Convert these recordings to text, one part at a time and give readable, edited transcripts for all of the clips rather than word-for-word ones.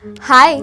हाय,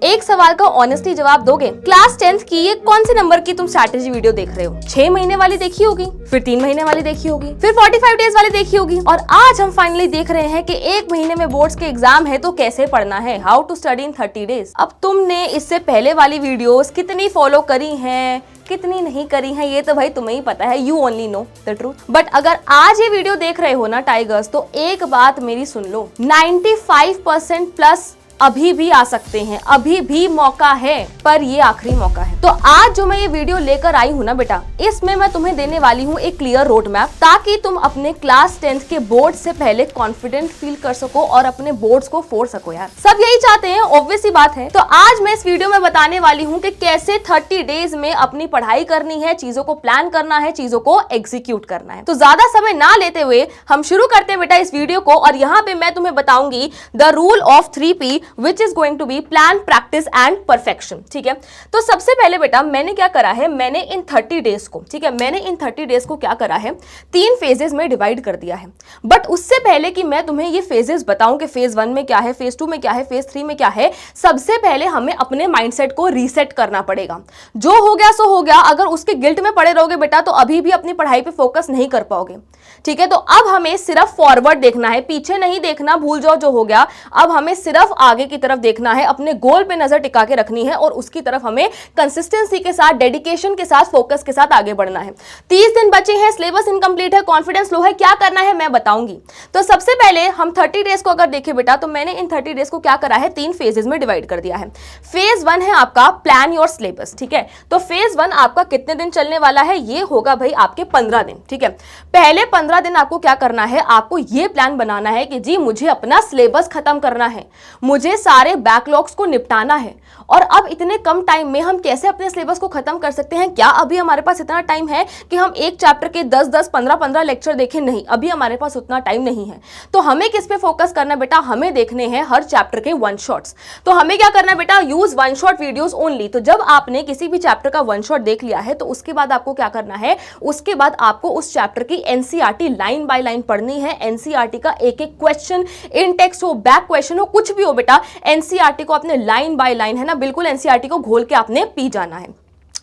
एक सवाल का ऑनेस्टली जवाब दोगे? क्लास 10th की ये कौन से नंबर की तुम स्ट्रैटेजी वीडियो देख रहे हो? 6 महीने वाली देखी होगी, फिर 3 महीने वाली देखी होगी, फिर 45 डेज वाली देखी होगी, और आज हम फाइनली देख रहे हैं कि एक महीने में बोर्ड्स के एग्जाम है तो कैसे पढ़ना है, how to study in 30 days. अब तुमने इससे पहले वाली वीडियोस कितनी फॉलो करी हैं, कितनी नहीं करी है, ये तो भाई तुम्हें ही पता है, you only know the truth. But अगर आज ये वीडियो देख रहे हो ना टाइगर्स, तो एक बात मेरी सुन लो, 95% प्लस अभी भी आ सकते हैं, अभी भी मौका है, पर ये आखिरी मौका है। तो आज जो मैं ये वीडियो लेकर आई हूँ ना बेटा, इसमें मैं तुम्हें देने वाली हूँ एक क्लियर रोड मैप, ताकि तुम अपने क्लास 10th के बोर्ड से पहले कॉन्फिडेंट फील कर सको और अपने बोर्ड्स को फोड़ सको। यार सब यही चाहते हैं, ऑब्वियस सी बात है। तो आज मैं इस वीडियो में बताने वाली हूँ कि कैसे 30 डेज में अपनी पढ़ाई करनी है, चीजों को प्लान करना है, चीजों को एग्जीक्यूट करना है। तो ज्यादा समय ना लेते हुए हम शुरू करते हैं बेटा इस वीडियो को, और यहाँ पे मैं तुम्हें बताऊंगी the rule of 3P which is going to be plan, practice and perfection। ठीक है, तो सबसे पहले बेटा मैंने क्या करा है, मैंने इन 30 डेज को, ठीक है, मैंने इन 30 डेज को क्या करा है, 3 फेजेस में डिवाइड कर दिया है। बट उससे पहले कि मैं तुम्हें ये फेजेस बताऊं कि फेज 1 में क्या है, फेज 2 में क्या है, फेज 3 में क्या है, सबसे पहले हमें अपने माइंडसेट को रीसेट करना पड़ेगा। जो हो गया सो हो गया, अगर उसके गिल्ट में पड़े रहोगे बेटा तो अभी भी अपनी पढ़ाई पे फोकस नहीं कर पाओगे। ठीक है, तो अब हमें सिर्फ फॉरवर्ड देखना है, पीछे नहीं देखना, भूल जाओ जो हो गया। अब हमें सिर्फ आगे की तरफ देखना है, अपने गोल पे नजर टिका के रखनी है, और उसकी तरफ हमें कंसिस्टेंसी के साथ, डेडिकेशन के साथ, फोकस के साथ आगे बढ़ना है। 30 दिन बचे हैं, सिलेबस इनकम्प्लीट है, कॉन्फिडेंस लो है, क्या करना है मैं बताऊंगी। तो सबसे पहले हम 30 डेज को अगर देखें बेटा, तो मैंने इन 30 डेज को क्या करा है, 3 फेजेस में डिवाइड कर दिया है। फेज 1 है आपका प्लान योर सिलेबस। ठीक है, तो फेज 1 आपका कितने दिन चलने वाला है, ये होगा भाई आपके 15 दिन। ठीक है, पहले 15 दिन आपको क्या करना है, आपको ये प्लान बनाना है कि जी मुझे अपना सिलेबस खत्म करना है, मुझे सारे बैकलॉग्स को निपटाना है। और अब इतने कम टाइम में हम कैसे अपने सिलेबस को खत्म कर सकते हैं? क्या अभी हमारे पास इतना टाइम है कि हम एक चैप्टर के 10-10, 15-15 लेक्चर देखें? नहीं, अभी हमारे पास उतना टाइम नहीं है। तो हमें किस पे फोकस करना है बेटा, हमें देखने हैं हर चैप्टर के वन शॉट्स। तो हमें क्या करना है बेटा, use one shot videos only. तो जब आपने किसी भी चैप्टर का वन शॉट देख लिया है, तो उसके बाद आपको क्या करना है, उसके बाद आपको उस चैप्टर की एनसीईआरटी लाइन बाय लाइन पढ़नी है। एनसीईआरटी का एक एक क्वेश्चन, इन टेक्स्ट हो, बैक क्वेश्चन हो, कुछ भी हो बेटा, एनसीईआरटी को अपने लाइन बाय लाइन, है ना, बिल्कुल एनसीईआरटी को घोल के आपने पी जाना है।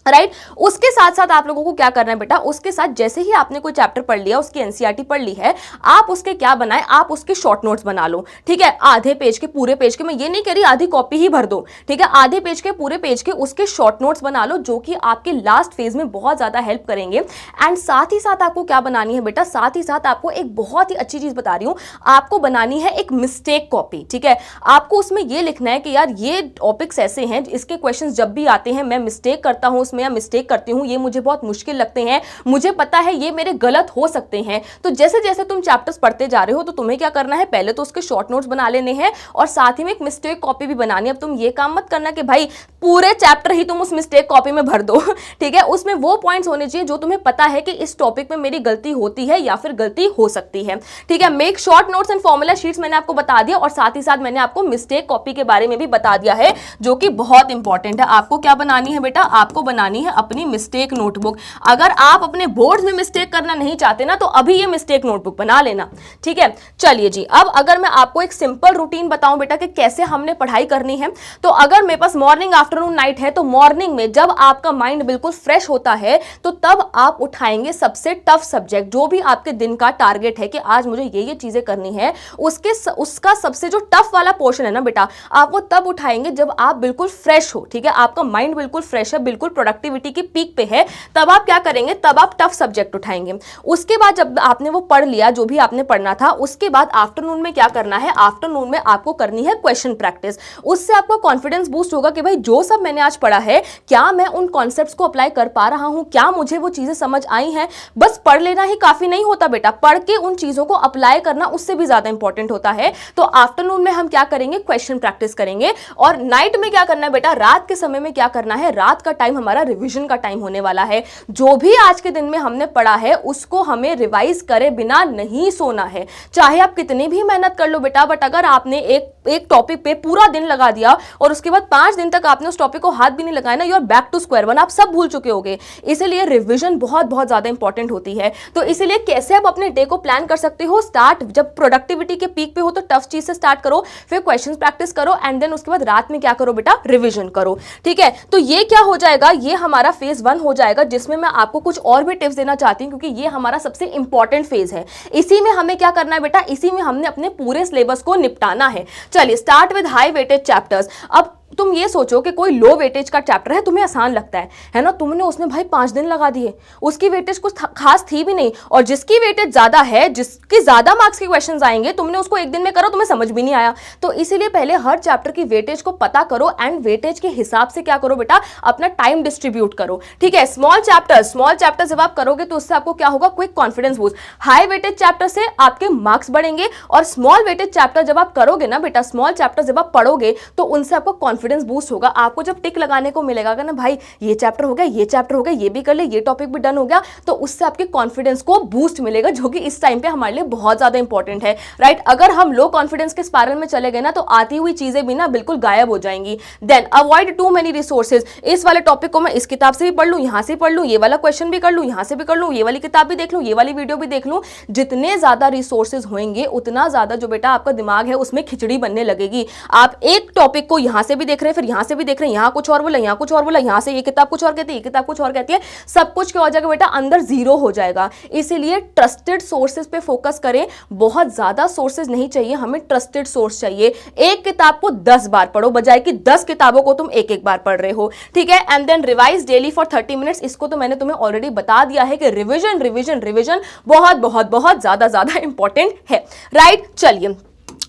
राइट उसके साथ साथ आप लोगों को क्या करना है बेटा, उसके साथ जैसे ही आपने कोई चैप्टर पढ़ लिया, उसकी एनसीईआरटी पढ़ ली है, आप उसके क्या बनाए, आप उसके शॉर्ट नोट्स बना लो। ठीक है, आधे पेज के, पूरे पेज के, मैं ये नहीं कह रही आधी कॉपी ही भर दो। ठीक है, आधे पेज के, पूरे पेज के उसके शॉर्ट नोट्स बना लो, जो कि आपके लास्ट फेज में बहुत ज्यादा हेल्प करेंगे। एंड साथ ही साथ आपको क्या बनानी है बेटा, साथ ही साथ आपको एक बहुत ही अच्छी चीज बता रही हूं, आपको बनानी है एक मिस्टेक कॉपी। ठीक है, आपको उसमें ये लिखना है कि यार ये टॉपिक्स ऐसे हैं, इसके क्वेश्चन जब भी आते हैं मैं मिस्टेक करता हूं, मैं मिस्टेक करती हूं, ये मुझे बहुत मुश्किल लगते हैं, मुझे पता है ये मेरे गलत हो सकते हैं। तो जैसे जैसे तुम चैप्टर्स पढ़ते जा रहे हो, तो तुम्हें क्या करना है, पहले तो उसके शॉर्ट नोट्स बना लेने हैं, और साथ ही में एक मिस्टेक कॉपी भी बनानी है। अब तुम ये काम मत करना कि भाई पूरे चैप्टर ही तुम उस मिस्टेक कॉपी में भर दो। ठीक है, उसमें वो पॉइंट्स होने चाहिए जो तुम्हें पता है कि इस टॉपिक में मेरी गलती होती है या फिर गलती हो सकती है। ठीक है, make short notes and formula sheets मैंने आपको बता दिया, और साथ ही साथ मैंने आपको मिस्टेक कॉपी के बारे में भी बता दिया है, जो कि बहुत इंपॉर्टेंट है। आपको क्या बनानी है बेटा, आपको बनानी है अपनी मिस्टेक नोटबुक। अगर आप अपने बोर्ड्स में मिस्टेक करना नहीं चाहते ना, तो अभी ये मिस्टेक नोटबुक बना लेना। ठीक है, चलिए जी, अब अगर मैं आपको एक सिंपल रूटीन बताऊं बेटा कि कैसे हमने पढ़ाई करनी है, तो अगर मेरे पास मॉर्निंग, आफ्टरनून, नाइट है, तो मॉर्निंग में जब आपका माइंड बिल्कुल फ्रेश होता है, तो तब आप उठाएंगे सबसे टफ सब्जेक्ट, जो भी आपके दिन का टारगेट है कि आज मुझे ये चीजें करनी है, उसका सबसे जो टफ वाला पोर्शन है ना बेटा, आप वो तब उठाएंगे जब आप बिल्कुल फ्रेश हो। ठीक है, आपका माइंड बिल्कुल फ्रेश है, बिल्कुल प्रोडक्टिविटी की पीक पे है, तब आप क्या करेंगे, तब आप टफ सब्जेक्ट उठाएंगे। उसके बाद जब आपने वो पढ़ लिया, जो भी आपने पढ़ना था, उसके बाद आफ्टरनून में क्या करना है, आफ्टरनून में आपको करनी है क्वेश्चन प्रैक्टिस। उससे आपको कॉन्फिडेंस बूस्ट होगा कि भाई जो सब मैंने आज पढ़ा है, क्या मैं उन कॉन्सेप्ट्स को अप्लाई कर पा रहा हूं, क्या मुझे वो चीजें समझ आई हैं। बस पढ़ लेना ही काफी नहीं होता बेटा, पढ़ के उन चीजों को अप्लाई करना उससे भी ज्यादा इंपॉर्टेंट होता है। तो आफ्टरनून में हम क्या करेंगे, क्वेश्चन प्रैक्टिस करेंगे। और नाइट में क्या करना है बेटा, रात के समय में क्या करना है, रात का टाइम हमारा रिविजन का टाइम होने वाला है। जो भी आज के दिन में हमने पढ़ा है, उसको हमें रिवाइज करे बिना नहीं सोना है। चाहे आप कितनी भी मेहनत कर लो बेटा, बट अगर आपने एक एक टॉपिक पे पूरा दिन लगा दिया और उसके बाद 5 दिन तक आपने उस टॉपिक को हाथ भी नहीं लगाया ना, you are back to square one, आप सब भूल चुके होगे। इसीलिए रिवीजन बहुत बहुत ज्यादा इंपॉर्टेंट होती है। तो इसीलिए कैसे आप अपने डे को प्लान कर सकते हो, स्टार्ट जब प्रोडक्टिविटी के पीक पे हो तो टफ चीज से स्टार्ट करो, फिर क्वेश्चंस प्रैक्टिस करो एंड देन उसके बाद रात में क्या करो बेटा, रिवीजन करो। ठीक है, तो ये क्या हो जाएगा, ये हमारा फेज 1 हो जाएगा, जिसमें मैं आपको कुछ और भी टिप्स देना चाहती हूं क्योंकि ये हमारा सबसे इंपॉर्टेंट फेज है। इसी में हमें क्या करना है बेटा, इसी में हमने अपने पूरे सिलेबस को निपटाना है। चलिए start with high weightage chapters. अब तुम ये सोचो कि कोई लो वेटेज का चैप्टर है, तुम्हें आसान लगता है ना, तुमने उसमें भाई 5 दिन लगा दिए, उसकी वेटेज कुछ खास थी भी नहीं, और जिसकी वेटेज ज्यादा है, जिसके ज्यादा मार्क्स के क्वेश्चंस आएंगे, तुमने उसको एक दिन में करो, तुम्हें समझ भी नहीं आया। तो इसीलिए पहले हर चैप्टर की वेटेज को पता करो एंड वेटेज के हिसाब से क्या करो बेटा, अपना टाइम डिस्ट्रीब्यूट करो। ठीक है, स्मॉल चैप्टर जब आप करोगे तो उससे आपको क्या होगा, quick confidence boost. High weightage chapter से आपके मार्क्स बढ़ेंगे, और स्मॉल वेटेज चैप्टर जब आप करोगे ना बेटा, स्मॉल चैप्टर जब आप पढ़ोगे तो उनसे आपको कॉन्फिडेंस बूस्ट होगा। आपको जब टिक लगाने को मिलेगा ना भाई, ये चैप्टर हो गया, ये चैप्टर हो गया, ये भी कर ले, ये टॉपिक भी डन हो गया, तो उससे आपके कॉन्फिडेंस को बूस्ट मिलेगा, जो कि इस टाइम पे हमारे लिए बहुत ज्यादा इंपॉर्टेंट है। राइट, अगर हम लो कॉन्फिडेंस के स्पाइरल में चले गए ना तो आती हुई चीजें भी ना बिल्कुल गायब हो जाएंगी। Then avoid too many resources. इस वाले टॉपिक को मैं इस किताब से भी पढ़ लूं, यहां से पढ़ लूं, ये वाला क्वेश्चन भी कर लूं, यहां से भी कर लूं, ये वाली किताब भी देख लूं, ये वाली वीडियो भी देख लूं। जितने ज्यादा रिसोर्सेज होंगे उतना ज्यादा जो बेटा आपका दिमाग है उसमें खिचड़ी बनने लगेगी। आप एक टॉपिक को यहां से भी देख रहे हैं, फिर यहां से भी देख रहे हैं, यहां कुछ और बोला, यहां कुछ और बोला, यहां से ये किताब कुछ और कहती है, ये किताब कुछ और कहती है, सब कुछ क्या हो जाएगा बेटा, अंदर जीरो हो जाएगा। इसीलिए ट्रस्टेड सोर्सेज पे फोकस करें। बहुत ज्यादा सोर्सेज नहीं चाहिए हमें, ट्रस्टेड सोर्स चाहिए। एक किताब को 10 बार पढ़ो, बजाय कि 10 किताबों को तुम एक एक बार पढ़ रहे हो। ठीक है, and then revise daily for 30 minutes. इसको तो मैंने तुम्हें ऑलरेडी बता दिया है कि रिविजन रिविजन रिविजन बहुत बहुत बहुत ज्यादा इंपॉर्टेंट है। राइट, चलिए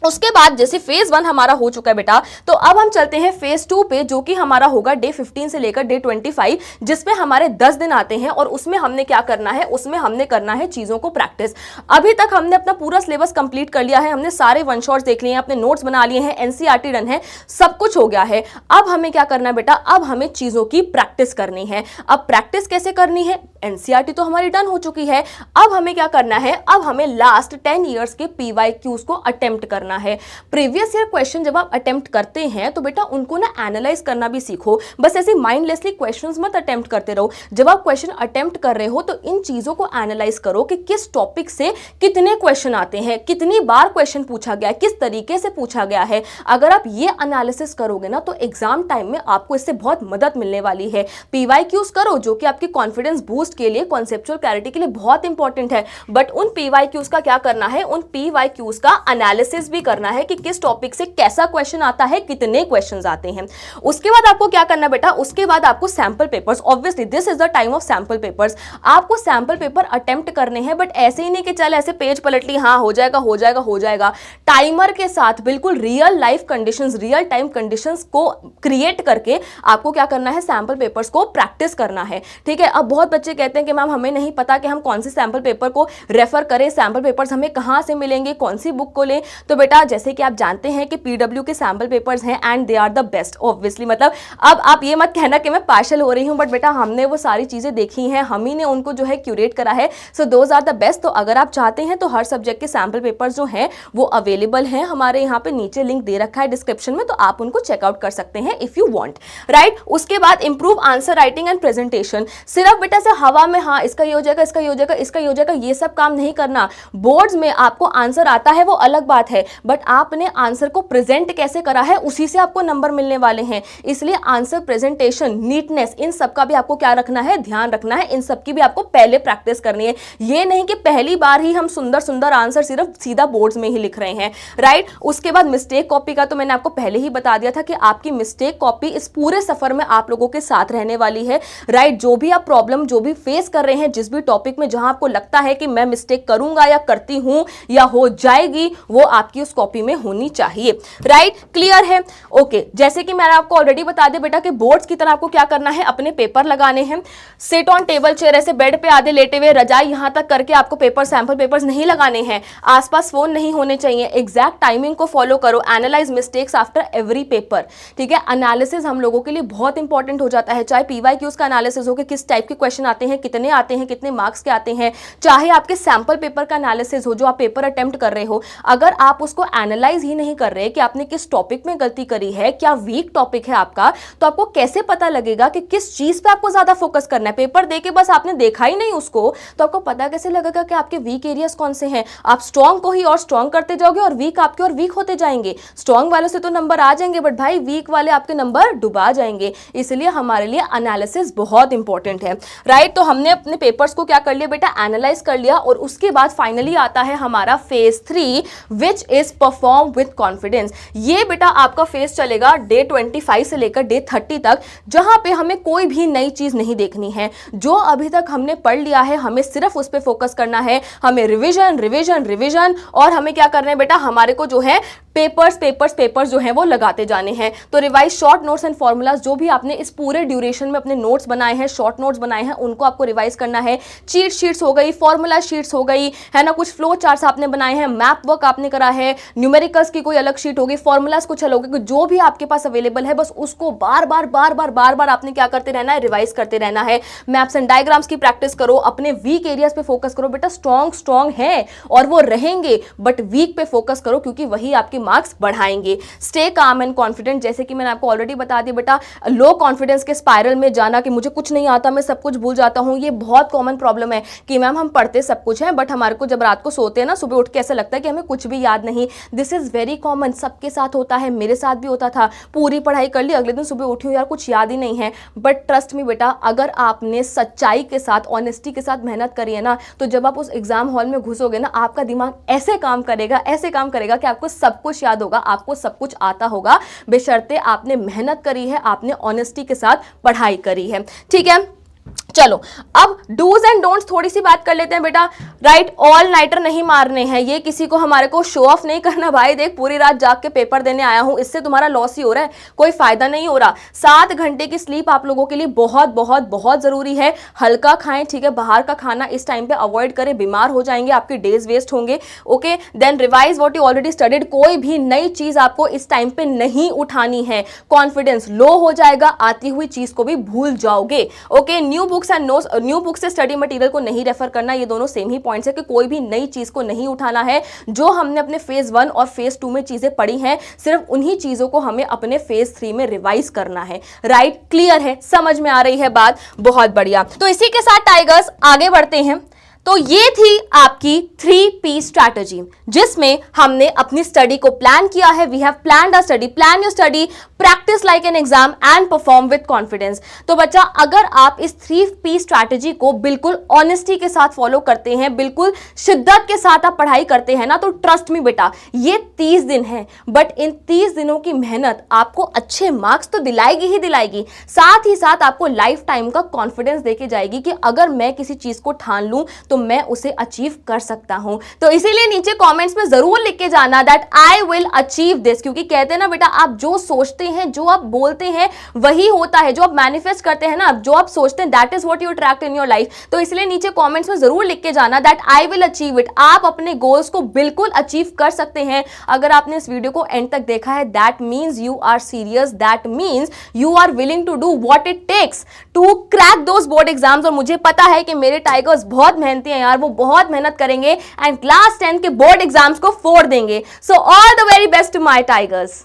उसके बाद जैसे फेज 1 हमारा हो चुका है बेटा, तो अब हम चलते हैं फेज 2 पे, जो कि हमारा होगा डे 15 से लेकर डे 25, जिसमें हमारे 10 दिन आते हैं। और उसमें हमने क्या करना है, उसमें हमने करना है चीजों को प्रैक्टिस। अभी तक हमने अपना पूरा सिलेबस कंप्लीट कर लिया है, हमने सारे वन शॉट्स देख लिए हैं, अपने नोट्स बना लिए हैं, एनसीईआरटी डन है, सब कुछ हो गया है। अब हमें क्या करना है बेटा, अब हमें चीजों की प्रैक्टिस करनी है। अब प्रैक्टिस कैसे करनी है, एनसीईआरटी तो हमारी डन हो चुकी है, अब हमें क्या करना है, अब हमें लास्ट 10 ईयर्स के पीवाईक्यूज को अटेम्प्ट करना है। प्रीवियस ईयर क्वेश्चन जब आप अटेम्प्ट करते हैं तो बेटा उनको ना एनालाइज करना भी सीखो, बस ऐसे माइंडलेसली क्वेश्चंस मत अटेम्प्ट करते रहो। जब आप क्वेश्चन अटेम्प्ट कर रहे हो तो इन चीजों को एनालाइज करो कि किस टॉपिक से कितने क्वेश्चन आते हैं, कितनी बार क्वेश्चन पूछा गया है, किस तरीके से पूछा गया है। अगर आप ये एनालिसिस करोगे ना तो एग्जाम टाइम में आपको इससे बहुत मदद मिलने वाली है। पीवाईक्यूज करो जो कि आपकी कॉन्फिडेंस बूस्ट के लिए, कॉन्सेप्चुअल क्लैरिटी के लिए बहुत इंपॉर्टेंट है, बट उन पीवाईक्यूज का क्या करना है, उन पीवाईक्यूज का एनालिसिस भी करना है कि किस टॉपिक से कैसा क्वेश्चन आता है, कितने क्वेश्चंस आते हैं। उसके बाद आपको क्या करना बेटा, उसके बाद आपको sample papers, obviously this is the time of sample papers. आपको सैंपल पेपर अटेम्प्ट करने हैं, बट ऐसे ही नहीं कि चल ऐसे पेज पलट ली, हाँ हो जाएगा हो जाएगा हो जाएगा। टाइमर के साथ बिल्कुल real life conditions, real time conditions को क्रिएट करके आपको क्या करना है, सैंपल पेपर्स को प्रैक्टिस करना है। ठीक है, अब बहुत बच्चे कहते हैं कि मैम हमें नहीं पता कि हम कौन से सैंपल पेपर को रेफर करें, सैंपल पेपर्स हमें कहां से मिलेंगे, कौन सी बुक को लें। तो बेटा जैसे कि आप जानते हैं कि पीडब्ल्यू के सैंपल पेपर्स हैं and they are the best obviously. मतलब अब आप ये मत कहना कि मैं पार्शल हो रही हूं, बट बेटा हमने वो सारी चीजें देखी हैं, हम ही ने उनको जो है क्यूरेट करा है, so those are the best. तो अगर आप चाहते हैं तो हर सब्जेक्ट के सैंपल पेपर्स जो हैं वो अवेलेबल हैं, हमारे यहाँ पे नीचे लिंक दे रखा है डिस्क्रिप्शन में, तो आप उनको चेकआउट कर सकते हैं इफ यू वांट। राइट, उसके बाद improve answer writing and presentation. सिर्फ बेटा से हवा में हाँ इसका ये हो जाएगा, इसका ये हो जाएगा, इसका ये हो जाएगा, ये सब काम नहीं करना। बोर्ड्स में आपको आंसर आता है वो अलग बात है, बट आपने आंसर को प्रेजेंट कैसे करा है उसी से आपको नंबर मिलने वाले हैं। इसलिए आंसर प्रेजेंटेशन, नीटनेस, इन सब का भी आपको क्या रखना है, ध्यान रखना है। इन सब की भी आपको पहले प्रैक्टिस करनी है। ये नहीं कि पहली बार ही हम सुंदर सुंदर आंसर सिर्फ सीधा बोर्ड्स में ही लिख रहे हैं। राइट, उसके बाद मिस्टेक कॉपी का तो मैंने आपको पहले ही बता दिया था कि आपकी मिस्टेक कॉपी इस पूरे सफर में आप लोगों के साथ रहने वाली है। राइट, जो भी आप प्रॉब्लम जो भी फेस कर रहे हैं, जिस भी टॉपिक में जहां आपको लगता है कि मैं मिस्टेक करूंगा या करती हूं या हो जाएगी, वो आपकी उस कॉपी में होनी चाहिए। राइट, क्लियर है? ओके, जैसे कि मैंने आपको ऑलरेडी बता दिया बेटा कि बोर्ड्स की तरह आपको क्या करना है, अपने पेपर लगाने हैं। सिट ऑन टेबल चेयर, ऐसे बेड पे आधे लेटे हुए, रजाई यहां तक करके आपको पेपर, सैंपल पेपर्स नहीं लगाने हैं। आसपास फोन नहीं होने चाहिए। एग्जैक्ट टाइमिंग को फॉलो करो। Analyse mistakes after every paper. ठीक है, एनालिसिस हम लोगों के लिए बहुत इंपॉर्टेंट हो जाता है, चाहे पीवाईक्यूज का एनालिसिस हो कि किस टाइप के क्वेश्चन आते आते हैं, कितने आते हैं, कितने मार्क्स के आते हैं, चाहे आपके सैंपल पेपर का एनालिसिस हो जो आप पेपर अटेम्प्ट कर रहे हो, अगर आप उसको एनालाइज ही नहीं कर रहे कि आपने किस टॉपिक में गलती करी है, क्या वीक टॉपिक है आपका, तो आपको कैसे पता लगेगा कि किस चीज पे आपको ज्यादा फोकस करना है। पेपर देके बस आपने देखा ही नहीं उसको, तो आपको पता कैसे लगेगा कि आपके वीक एरियाज कौन से हैं। आप स्ट्रॉन्ग को ही और स्ट्रॉन्ग करते जाओगे और वीक आपके और वीक होते जाएंगे। स्ट्रॉन्ग वालों से तो नंबर आ जाएंगे, बट भाई वीक वाले आपके नंबर डुबा जाएंगे। इसलिए हमारे लिए एनालिसिस बहुत इंपॉर्टेंट है, राइट। तो हमने अपने पेपर्स को क्या कर लिया बेटा, एनालाइज कर लिया, और उसके बाद फाइनली आता है हमारा phase 3 which is perform with confidence. ये बेटा आपका फेज चलेगा डे 25 से लेकर डे 30 तक, जहां पे हमें कोई भी नई चीज नहीं देखनी है। जो अभी तक हमने पढ़ लिया है हमें सिर्फ उस पर फोकस करना है। हमें रिविजन रिविजन रिविजन, और हमें क्या करना है बेटा, हमारे को जो है पेपर्स जो हैं वो लगाते जाने हैं। तो revise short notes and formulas जो भी आपने इस पूरे ड्यूरेशन में अपने नोट्स बनाए हैं, शॉर्ट नोट्स बनाए हैं, उनको आपको रिवाइज करना है। चीट शीट्स हो गई, फॉर्मूला शीट्स हो गई, है ना, कुछ फ्लो चार्ट्स आपने बनाए हैं, मैप वर्क आपने करा है, न्यूमेरिकल्स की कोई अलग शीट होगी, फॉर्मूलाज कुछ अलग होगी, जो भी आपके पास अवेलेबल है बस उसको बार बार आपने क्या करते रहना है, रिवाइज करते रहना है। मैप्स एंड डायग्राम्स की प्रैक्टिस करो, अपने वीक एरियाज पे फोकस करो। बेटा स्ट्रॉन्ग है और वो रहेंगे, बट वीक पे फोकस करो क्योंकि वही आपके मार्क्स बढ़ाएंगे। स्टे काम एंड कॉन्फिडेंट, जैसे कि मैंने आपको ऑलरेडी बता दिया बेटा, लो कॉन्फिडेंस के स्पाइरल में जाना कि मुझे कुछ नहीं आता, मैं सब कुछ भूल जाता हूं, ये बहुत कॉमन प्रॉब्लम है कि मैम हम पढ़ते सब कुछ है बट हमारे को जब रात को सोते हैं ना, सुबह उठ के ऐसा लगता है कि हमें कुछ भी याद नहीं। दिस इज वेरी कॉमन, सबके साथ होता है, मेरे साथ भी होता था। पूरी पढ़ाई कर ली, अगले दिन सुबह उठी हूं यार कुछ याद ही नहीं है। बट ट्रस्ट मी बेटा, अगर आपने सच्चाई के साथ, ऑनेस्टी के साथ मेहनत करी है ना, तो जब आप उस एग्जाम हॉल में घुसोगे ना, आपका दिमाग ऐसे काम करेगा कि आपको सब कुछ याद होगा, आपको सब कुछ आता होगा, बेशर्ते आपने मेहनत करी है, आपने ऑनेस्टी के साथ पढ़ाई करी है। ठीक है, चलो अब डूज एंड डोंट्स थोड़ी सी बात कर लेते हैं बेटा। राइट, ऑल नाइटर नहीं मारने हैं, ये किसी को हमारे को शो ऑफ नहीं करना। भाई देख पूरी रात जाग के पेपर देने आया हूं, इससे तुम्हारा लॉस ही हो रहा है, कोई फायदा नहीं हो रहा। 7 घंटे की स्लीप आप लोगों के लिए बहुत बहुत बहुत जरूरी है। हल्का खाएं, ठीक है, बाहर का खाना इस टाइम पे अवॉइड करें, बीमार हो जाएंगे, आपके डेज वेस्ट होंगे। Okay, then revise what you already studied, कोई भी नई चीज आपको इस टाइम पे नहीं उठानी है। कॉन्फिडेंस लो हो जाएगा, आती हुई चीज को भी भूल जाओगे। Okay, new books and new book से स्टडी मटेरियल को नहीं रेफर करना, ये दोनों सेम ही पॉइंट्स है कि कोई भी नई चीज को नहीं उठाना है। जो हमने अपने फेज 1 और फेज 2 में चीजें पढ़ी हैं, सिर्फ उन्हीं चीजों को हमें अपने फेज 3 में रिवाइज करना है। राइट, क्लियर है, समझ में आ रही है बात, बहुत बढ़िया। तो इसी के साथ टाइगर्स आगे बढ़ते हैं। तो ये थी आपकी 3P स्ट्रैटेजी, जिसमें हमने अपनी स्टडी को प्लान किया है। We have planned our study, plan your study, practice like an exam and perform with confidence. तो बच्चा, अगर आप इस 3P स्ट्रैटेजी को बिल्कुल ऑनेस्टी के साथ फॉलो करते हैं, बिल्कुल शिद्दत के साथ आप पढ़ाई करते हैं ना, तो ट्रस्ट मी बेटा, ये 30 दिन है, बट इन 30 दिनों की मेहनत आपको अच्छे मार्क्स तो दिलाएगी ही दिलाएगी, साथ ही साथ आपको लाइफ टाइम का कॉन्फिडेंस देके जाएगी कि अगर मैं किसी चीज को ठान लूं तो मैं उसे अचीव कर सकता हूं। तो इसीलिए नीचे कमेंट्स में जरूर लिख के जाना that I will achieve this, क्योंकि कहते हैं ना बेटा, आप जो सोचते हैं, जो आप बोलते हैं, वही होता है। जो आप मैनिफेस्ट करते हैं ना, जो आप सोचते हैं, that is what you attract in your life. तो इसलिए नीचे कमेंट्स में जरूर लिख के जाना that I will achieve it. आप अपने गोल्स को बिल्कुल अचीव कर सकते हैं। अगर आपने इस वीडियो को एंड तक देखा है, that means you are serious, that means you are willing to do what it takes to crack those board exams. और मुझे पता है कि मेरे टाइगर्स बहुत मेहनती हैं यार, वो बहुत मेहनत करेंगे एंड क्लास 10 के बोर्ड एग्जाम्स को फोड़ देंगे। So all the very best to my tigers.